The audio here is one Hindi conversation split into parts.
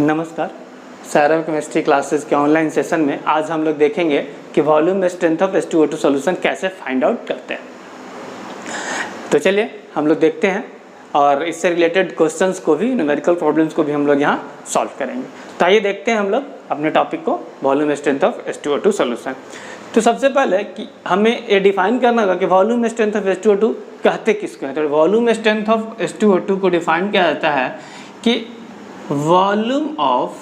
नमस्कार। सैरव केमिस्ट्री क्लासेस के ऑनलाइन सेशन में आज हम लोग देखेंगे कि वॉल्यूम में स्ट्रेंथ ऑफ H2O2 सॉल्यूशन कैसे फाइंड आउट करते हैं। तो चलिए हम लोग देखते हैं और इससे रिलेटेड क्वेश्चंस को भी, न्यूमेरिकल प्रॉब्लम्स को भी हम लोग यहाँ सॉल्व करेंगे। तो आइए देखते हैं हम लोग अपने टॉपिक को, volume strength of H2O2 solution. तो सबसे पहले कि हमें ये डिफाइन करना होगा कि वॉल्यूम स्ट्रेंथ ऑफ H2O2 कहते किसको हैं। तो वॉल्यूम स्ट्रेंथ ऑफ H2O2 को डिफाइन किया जाता है कि volume of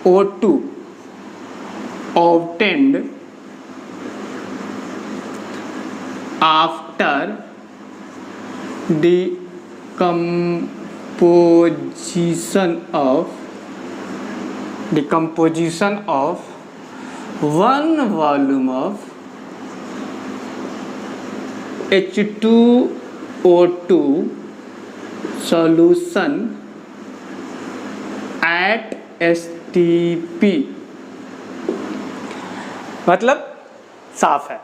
O2 obtained after decomposition of one volume of H2O2 solution at STP। मतलब साफ है,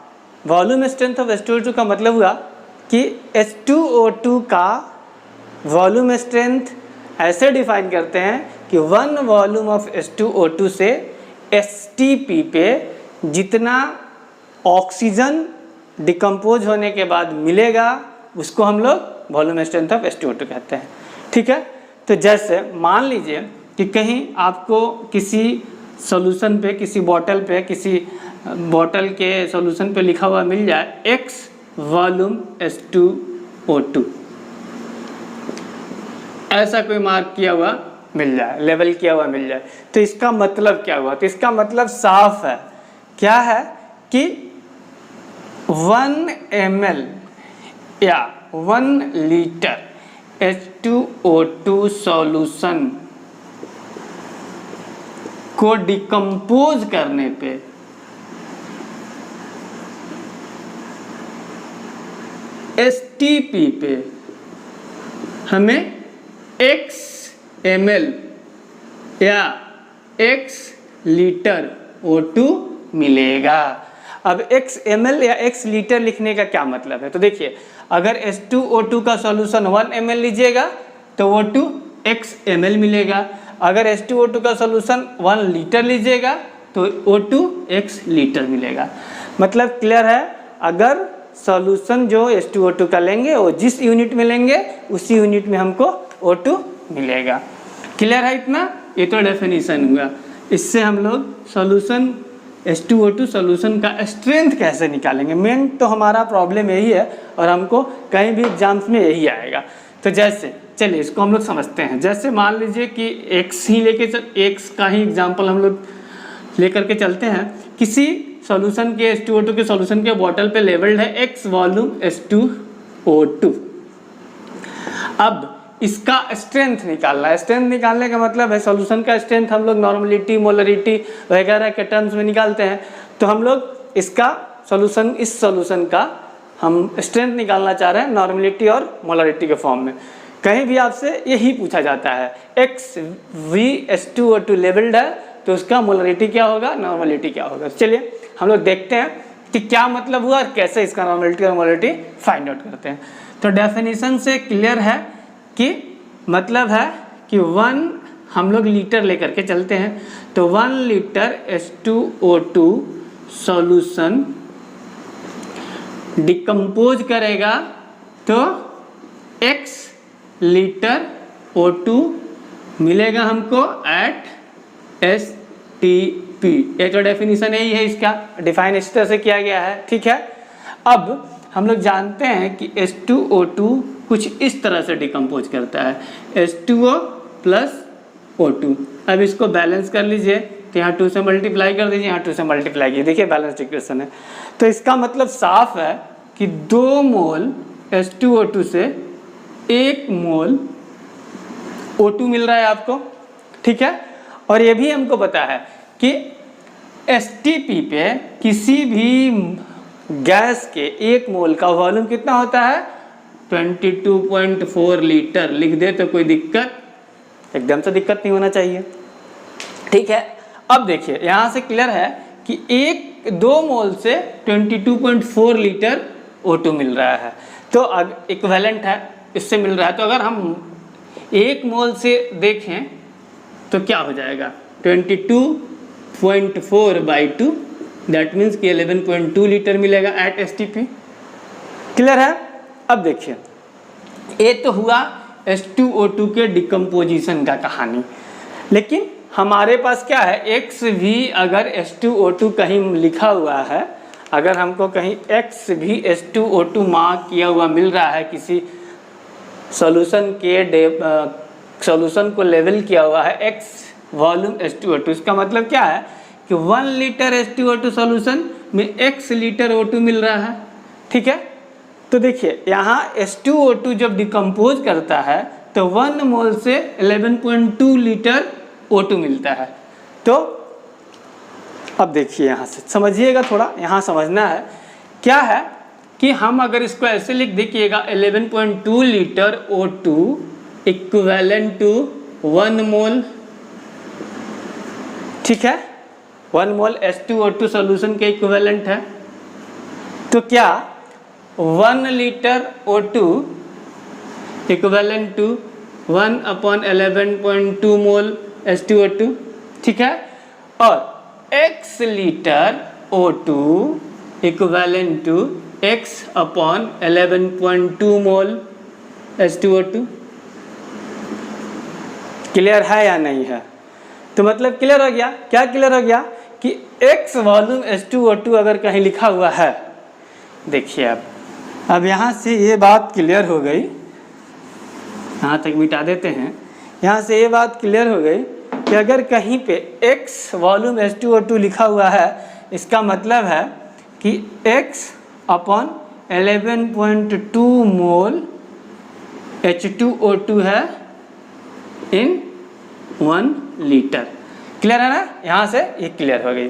वॉल्यूम स्ट्रेंथ ऑफ H2O2 का मतलब हुआ कि H2O2 का वॉल्यूम स्ट्रेंथ ऐसे डिफाइन करते हैं कि वन वॉल्यूम ऑफ H2O2 से STP पे जितना ऑक्सीजन डिकम्पोज होने के बाद मिलेगा उसको हम लोग वॉल्यूम स्ट्रेंथ ऑफ H2O2 कहते हैं। ठीक है, तो जैसे मान लीजिए कि कहीं आपको किसी सॉल्यूशन पे, किसी बॉटल के सॉल्यूशन पे लिखा हुआ मिल जाए X वॉल्यूम H2O2, ऐसा कोई मार्क किया हुआ मिल जाए, लेवल किया हुआ मिल जाए, तो इसका मतलब क्या हुआ? तो इसका मतलब साफ है, क्या है कि 1 ml या 1 लीटर H2O2 सॉल्यूशन को डिकम्पोज करने पे STP पे हमें X ml या X लीटर O2 मिलेगा। अब X ml या X लीटर लिखने का क्या मतलब है? तो देखिए, अगर H2O2 का सॉल्यूशन 1 ml लीजिएगा तो O2 X ml मिलेगा। अगर H2O2 का सॉल्यूशन 1 लीटर लीजिएगा तो O2 X लीटर मिलेगा। मतलब क्लियर है, अगर सॉल्यूशन जो H2O2 का लेंगे वो जिस यूनिट में लेंगे उसी यूनिट में हमको O2 मिलेगा। क्लियर है इतना? ये तो डेफिनेशन हुआ। इससे हम लोग सॉल्यूशन H2O2 सॉल्यूशन का स्ट्रेंथ कैसे निकालेंगे, मेन तो हमारा प्रॉब्लम यही है और हमको कहीं भी एग्जाम्स में यही आएगा। तो जैसे चलिए इसको हम लोग समझते हैं। जैसे मान लीजिए कि X का ही एग्जाम्पल हम लोग लेकर के चलते हैं। किसी सॉल्यूशन के H2O2 के सॉल्यूशन के बॉटल पे लेवल्ड है X वॉल्यूम H2O2। अब इसका स्ट्रेंथ निकालना है। स्ट्रेंथ निकालने का मतलब है सॉल्यूशन का स्ट्रेंथ हम लोग नॉर्मलिटी, मोलरिटी वगैरह के टर्म्स में निकालते हैं। तो हम लोग इसका सॉल्यूशन, इस सॉल्यूशन का हम स्ट्रेंथ निकालना चाह रहे हैं नॉर्मलिटी और मोलरिटी के फॉर्म में। कहीं भी आपसे यही पूछा जाता है H2O2 लेवल्ड है तो उसका मोलरिटी क्या होगा, नॉर्मलिटी क्या होगा। चलिए हम लोग देखते हैं कि क्या मतलब हुआ और कैसे इसका नॉर्मलिटी और मोलरिटी फाइंड आउट करते हैं। तो डेफिनेशन से क्लियर है कि मतलब है कि 1 हम लोग लीटर लेकर के चलते हैं, तो 1 लीटर H2O2 सॉल्यूशन डिकम्पोज करेगा तो X लीटर O2 मिलेगा हमको एट STP। ये तो डेफिनेशन यही है, इसका डिफाइन इस तरह से किया गया है। ठीक है, अब हम लोग जानते हैं कि H2O2 कुछ इस तरह से डिकम्पोज करता है, H2O प्लस O2। अब इसको बैलेंस कर लीजिए, तो यहाँ 2 से मल्टीप्लाई कर दीजिए, यहाँ 2 से मल्टीप्लाई कीजिए, देखिए बैलेंस इक्वेशन है। तो इसका मतलब साफ है कि 2 मोल H2O2 से 1 मोल O2 मिल रहा है आपको। ठीक है, और ये भी हमको पता है कि STP पे किसी भी गैस के 1 मोल का वॉल्यूम कितना होता है, 22.4 लीटर। लिख दे तो कोई दिक्कत, एकदम से दिक्कत नहीं होना चाहिए। ठीक है, अब देखिए यहाँ से क्लियर है कि 2 मोल से 22.4 लीटर O2 मिल रहा है, तो इक्विवेलेंट है, इससे मिल रहा है। तो अगर हम 1 मोल से देखें तो क्या हो जाएगा 22.4/2, दैट मीन्स कि 11.2 लीटर मिलेगा एट STP। क्लियर है? अब देखिए, ये तो हुआ H2O2 के डिकम्पोजिशन का कहानी, लेकिन हमारे पास क्या है, x भी अगर H2O2 कहीं लिखा हुआ है, अगर हमको कहीं x भी H2O2 मार्क किया हुआ मिल रहा है, किसी सॉल्यूशन को लेवल किया हुआ है x वॉल्यूम H2O2, इसका मतलब क्या है कि 1 लीटर H2O2 सॉल्यूशन में x लीटर O2 मिल रहा है। ठीक है, तो देखिए यहाँ H2O2 जब डिकम्पोज करता है तो 1 मोल से 11.2 लीटर O2 मिलता है। तो अब देखिए यहाँ से समझिएगा, थोड़ा यहाँ समझना है क्या है कि हम अगर इसको ऐसे लिख देखिएगा 11.2 लीटर O2 इक्विवेलेंट टू 1 मोल। ठीक है, 1 मोल H2O2 सॉल्यूशन के इक्विवेलेंट है। तो क्या 1 litre O2 equivalent to 1/11.2 mole H2O2। ठीक है, और x litre O2 equivalent to x/11.2 mole H2O2। Clear है या नहीं है? तो मतलब क्लियर हो गया, क्या क्लियर हो गया कि x वॉल्यूम H2O2 अगर कहीं लिखा हुआ है, देखिए अब यहाँ से ये बात क्लियर हो गई, यहाँ तक मिटा देते हैं। यहाँ से ये बात क्लियर हो गई कि अगर कहीं पे x वॉल्यूम H2O2 लिखा हुआ है, इसका मतलब है कि x/11.2 मोल H2O2 है इन 1 लीटर। क्लियर है ना? यहाँ से ये क्लियर हो गई,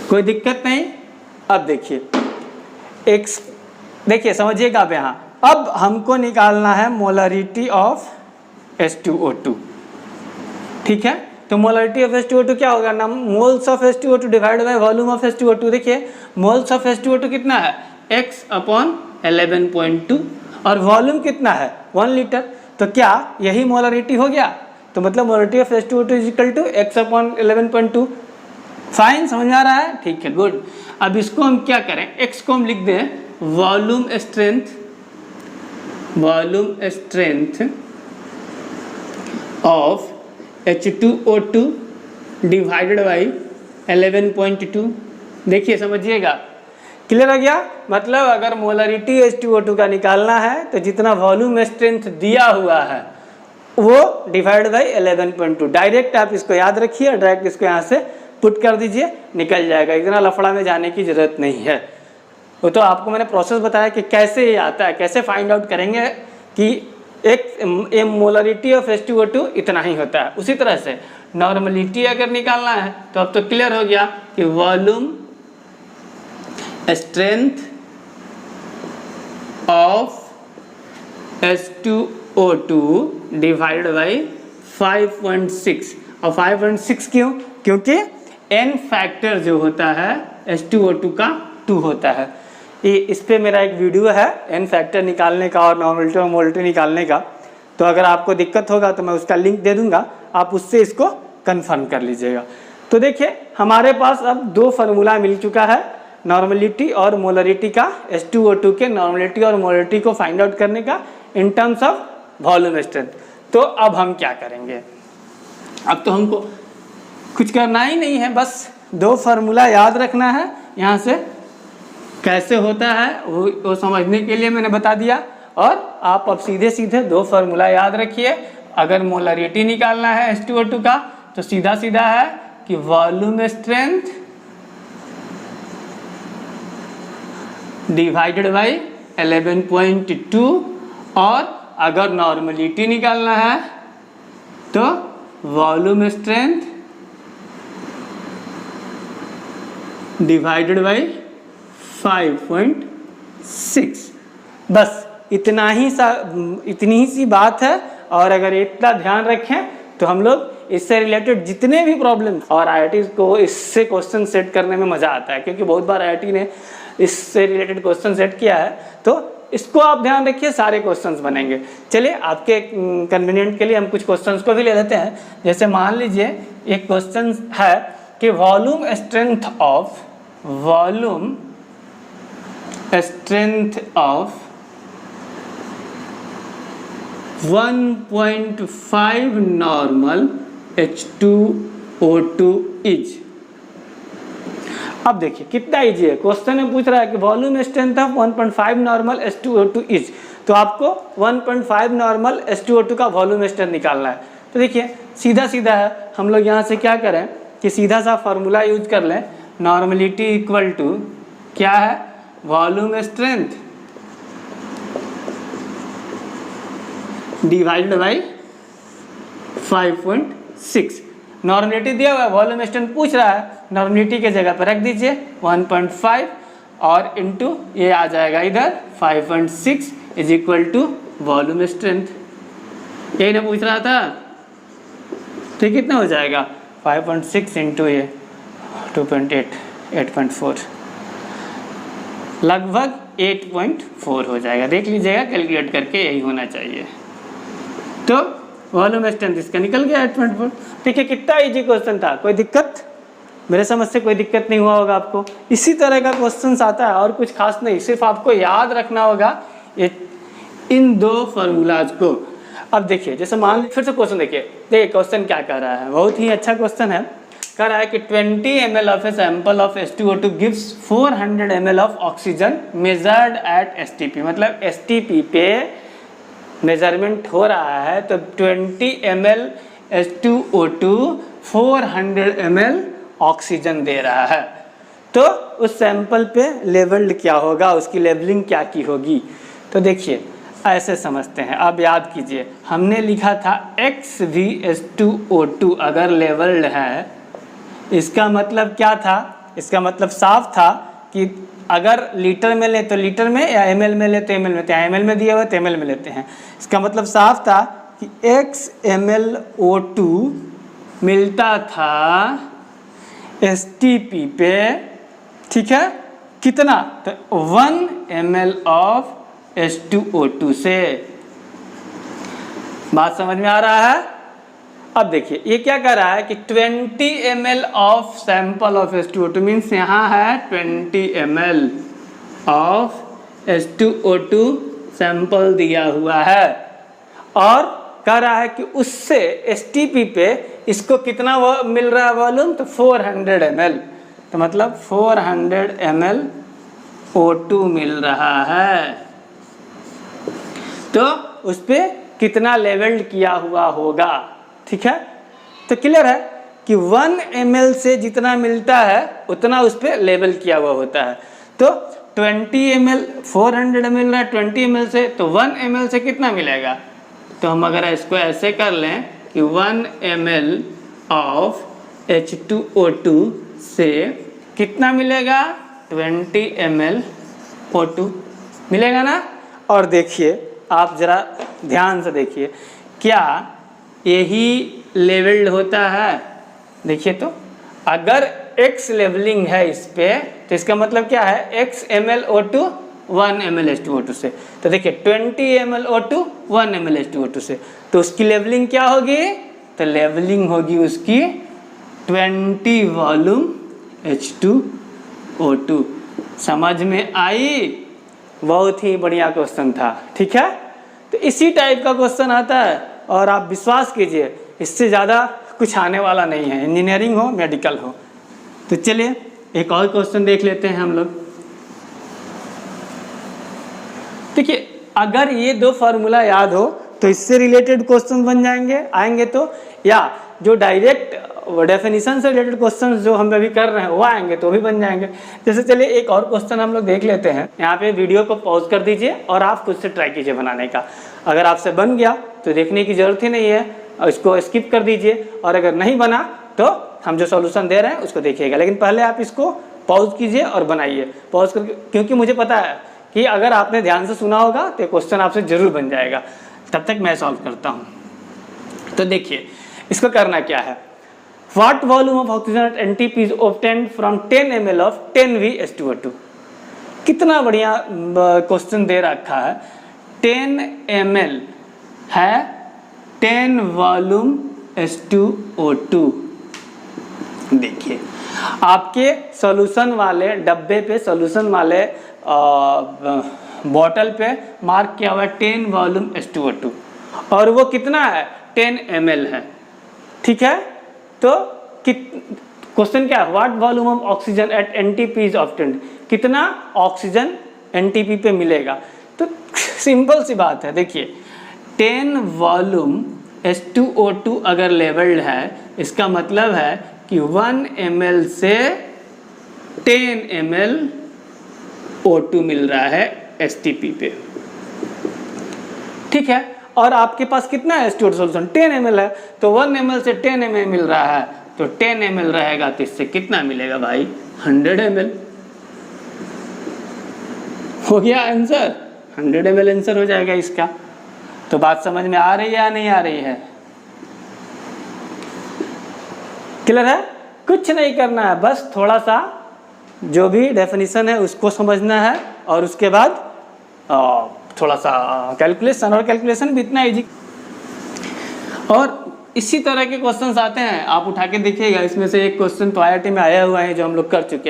कोई दिक्कत नहीं। अब देखिए x, देखिए समझिएगा आप यहाँ, अब हमको निकालना है मोलरिटी ऑफ H2O2। ठीक है, तो मोलरिटी ऑफ H2O2 क्या होगा ना, moles of H2O2 divide by volume of H2O2। देखिए मोल्स ऑफ H2O2 कितना है, x/11.2, और वॉल्यूम कितना है 1 लीटर। तो क्या यही मोलरिटी हो गया? तो मतलब molarity of H2O2 is equal to x/11.2। Fine, समझ में आ रहा है? ठीक है, गुड। अब इसको हम क्या करें, x को हम लिख दें volume strength of H2O2 divided by 11.2। देखिए समझिएगा, क्लियर हो गया? मतलब अगर मोलरिटी H2O2 का निकालना है तो जितना वॉल्यूम स्ट्रेंथ दिया हुआ है वो डिवाइड बाई 11.2। डायरेक्ट आप इसको याद रखिए, डायरेक्ट इसको यहाँ से पुट कर दीजिए, निकल जाएगा। इतना लफड़ा में जाने की जरूरत नहीं है। वो तो आपको मैंने प्रोसेस बताया कि कैसे ये आता है, कैसे फाइंड आउट करेंगे कि एक मोलरिटी ऑफ H2O2 इतना ही होता है। उसी तरह से नॉर्मलिटी अगर निकालना है तो अब तो क्लियर हो गया कि volume strength of H2O2 divided by 5.6। और 5.6 क्यों? क्योंकि n फैक्टर जो होता है H2O2 का 2 होता है। ये इस पे मेरा एक वीडियो है n फैक्टर निकालने का और नॉर्मलिटी और मोलरिटी निकालने का, तो अगर आपको दिक्कत होगा तो मैं उसका लिंक दे दूंगा, आप उससे इसको कंफर्म कर लीजिएगा। तो देखिए हमारे पास अब 2 फार्मूला मिल चुका है नॉर्मलिटी और मोलरिटी का, H2O2 के नॉर्मलिटी और मोलरिटी को फाइंड आउट करने का in terms of volume strength. तो अब हम क्या करेंगे, अब तो हमको कुछ करना ही नहीं है, बस 2 फार्मूला याद रखना है। यहाँ से कैसे होता है वो समझने के लिए मैंने बता दिया, और आप अब सीधे सीधे 2 फार्मूला याद रखिए। अगर मोलरिटी निकालना है H2O2 का तो सीधा सीधा है कि वॉल्यूम स्ट्रेंथ डिवाइडेड बाई 11.2, और अगर नॉर्मलिटी निकालना है तो वॉल्यूम स्ट्रेंथ डिवाइडेड बाई 5.6। बस इतनी ही सी बात है। और अगर इतना ध्यान रखें तो हम लोग इससे रिलेटेड जितने भी प्रॉब्लम, और IIT को इससे क्वेश्चन सेट करने में मज़ा आता है, क्योंकि बहुत बार IIT ने इससे रिलेटेड क्वेश्चन सेट किया है तो इसको आप ध्यान रखिए, सारे क्वेश्चंस बनेंगे। चलिए आपके कन्वीनियंट के लिए हम कुछ क्वेश्चंस को भी ले लेते हैं। जैसे मान लीजिए एक क्वेश्चन है कि volume strength of 1.5 normal H2O2 is. अब देखिए कितना इजी है, क्वेश्चन में पूछ रहा है कि volume strength of 1.5 normal H2O2 is, तो आपको 1.5 नॉर्मल H2O2 का वॉल्यूम स्ट्रेंथ निकालना है। तो देखिए सीधा सीधा है, हम लोग यहाँ से क्या करें कि सीधा सा फार्मूला यूज कर लें, नॉर्मलिटी इक्वल टू क्या है, volume strength divided by 5.6। Normality दिया हुआ है, वॉल्यूम स्ट्रेंथ पूछ रहा है, नॉर्मलिटी के जगह पर रख दीजिए 1.5 और इनटू ये आ जाएगा इधर 5.6 is equal to volume strength. यही ना पूछ रहा था, तो कितना हो जाएगा 5.6 इंटू ये 2.8, 8.4, लगभग 8.4 हो जाएगा। देख लीजिएगा कैलकुलेट करके, यही होना चाहिए। तो वॉल्यूम स्ट्रेंथ इसका निकल गया 8.4। देखिए कितना इजी क्वेश्चन था, कोई दिक्कत, मेरे समझ से कोई दिक्कत नहीं हुआ होगा आपको। इसी तरह का क्वेश्चन आता है और कुछ खास नहीं, सिर्फ आपको याद रखना होगा ये इन दो फार्मूलाज को। अब देखिए जैसे मान फिर से क्वेश्चन देखिए क्वेश्चन क्या कह रहा है, बहुत ही अच्छा क्वेश्चन है। कह रहा है कि 20 ml of a sample of H2O2 gives 400 ml of oxygen measured eight STP। मतलब STP पे मेजरमेंट हो रहा है, तो 20 ml H2O2 400 ml ऑक्सीजन दे रहा है। तो उस सैंपल पे लेवल्ड क्या होगा, उसकी लेवलिंग क्या की होगी। तो देखिए ऐसे समझते हैं, अब याद कीजिए हमने लिखा था XVH2O2 अगर लेवल्ड है, इसका मतलब क्या था, इसका मतलब साफ था कि अगर लीटर में ले तो लीटर में, या ml में ले तो ml में, तो ml में दिया हुआ तो ml में लेते हैं। इसका मतलब साफ था कि XmlO2 मिलता था STP पे, ठीक है, कितना, तो 1 ml ऑफ H2O2 से। बात समझ में आ रहा है। अब देखिए ये क्या कर रहा है कि 20 ml of sample of H2O2 means यहाँ है 20 ml ऑफ H2O2 सैंपल दिया हुआ है, और कह रहा है कि उससे STP पे इसको कितना मिल रहा है वॉल्यूम, तो 400 ml। तो मतलब 400 ml O2 मिल रहा है, तो उस पर कितना लेवल्ड किया हुआ होगा, ठीक है। तो क्लियर है कि 1 ml से जितना मिलता है उतना उस पर लेवल किया हुआ होता है। तो 20 ml 400 ml है 20 ml से, तो 1 ml से कितना मिलेगा, तो हम अगर इसको ऐसे कर लें कि 1 ml ऑफ H2O2 से कितना मिलेगा, 20 ml O2 मिलेगा ना। और देखिए आप जरा ध्यान से देखिए, क्या यही लेवल्ड होता है। देखिए तो अगर X लेवलिंग है इस पे, तो इसका मतलब क्या है, X ml O2 1 ml H2O2 से। तो देखिए 20 ml O2 1 ml H2O2 से, तो उसकी लेवलिंग क्या होगी, तो लेवलिंग होगी उसकी 20 वॉल्यूम H2O2। समझ में आई, बहुत ही बढ़िया क्वेश्चन था, ठीक है। तो इसी टाइप का क्वेश्चन आता है, और आप विश्वास कीजिए इससे ज़्यादा कुछ आने वाला नहीं है, इंजीनियरिंग हो मेडिकल हो। तो चलिए एक और क्वेश्चन देख लेते हैं हम लोग। देखिए अगर ये दो फार्मूला याद हो तो इससे रिलेटेड क्वेश्चन बन जाएंगे, आएंगे तो, या जो डायरेक्ट डेफिनेशन से रिलेटेड क्वेश्चन जो हम अभी कर रहे हैं वो आएंगे तो भी बन जाएंगे। जैसे चलिए एक और क्वेश्चन हम लोग देख लेते हैं। यहाँ पे वीडियो को पॉज कर दीजिए और आप खुद से ट्राई कीजिए बनाने का। अगर आपसे बन गया तो देखने की जरूरत ही नहीं है, इसको स्किप कर दीजिए, और अगर नहीं बना तो हम जो सॉल्यूशन दे रहे हैं उसको देखिएगा। लेकिन पहले आप इसको पॉज कीजिए और बनाइए, पॉज करके, क्योंकि मुझे पता है कि अगर आपने ध्यान से सुना होगा तो क्वेश्चन आपसे जरूर बन जाएगा। तब तक मैं सॉल्व करता हूँ। तो देखिए इसको करना क्या है, What volume of oxygen at NTP is obtained from 10 ml of 10V H2O2? कितना बढ़िया क्वेश्चन दे रखा है। 10 ml है 10 वॉल्यूम H2O2। देखिए आपके सॉल्यूशन वाले डब्बे पे, सॉल्यूशन वाले बॉटल पे मार्क किया हुआ है 10 वॉल्यूम H2O2 और वो कितना है 10 ml है। ठीक है, तो क्वेश्चन क्या है, what volume of oxygen at NTP is obtained, कितना ऑक्सीजन NTP पे मिलेगा। तो सिंपल सी बात है, देखिए 10 वॉल्यूम H2O2 अगर लेवल्ड है, इसका मतलब है कि 1 ml से 10 ml O2 मिल रहा है STP पे। ठीक है, और आपके पास कितना है H2O2 सॉल्यूशन 10 ml है, तो 1 ml से 10 ml मिल रहा है, तो 10 ml रहेगा तो इससे कितना मिलेगा भाई 100 ml। हो गया आंसर, 100 ml आंसर हो जाएगा इसका। तो बात समझ में आ रही है या नहीं आ रही है, क्लियर है। कुछ नहीं करना है, बस थोड़ा सा जो भी डेफिनेशन है उसको समझना है और उसके बाद थोड़ा सा कैलकुलेशन, और कैलकुलेशन भी इतना इजी। और इसी तरह के क्वेश्चंस आते हैं, आप उठा के देखिएगा, इसमें से एक क्वेश्चन तो IIT में आया हुआ है जो हम लोग कर चुके हैं।